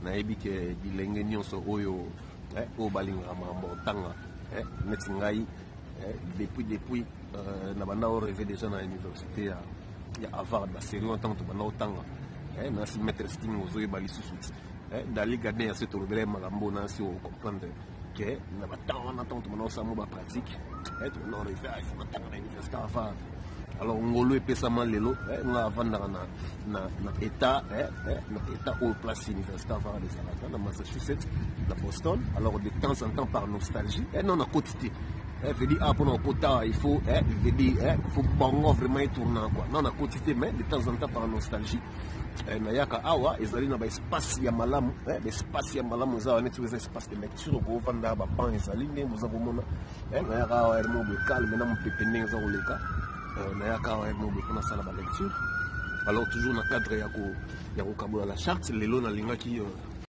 nayebi ke bilenge nyonso oyo o balinga mambo tanga neti ngai depuis na banda o rêvé déjà na université ya Harvard ba série en tant que banda o tanga na si maître Sting ozo ba lisusu dali garder ce problème malambo na si o comprendre que na ba tanga na tant que banda o samu ba pratique on rêvé il faut tanga na université Harvard. Alors ngolo epesama lelo nga avandaka na état au place universitaire avant les Canada na Massachusetts na Boston. Alors de temps en temps par nostalgie non na quotité veut dire pour nos quotas il faut veut dire il faut bango vraiment y tourner quoi non na quotité mais de temps en temps par nostalgie na yaka awa ezali na ba espace ya malamu espace ya malamu za wana tu espace de lecture ko vanda ba ban ezali ne vous avez mona na yaka awa mo be calme na mo pepene za oleka na yaka wa mo pour na sala ba lecture. Alors toujours na cadre ya ko kabola la charte lelo na linga ki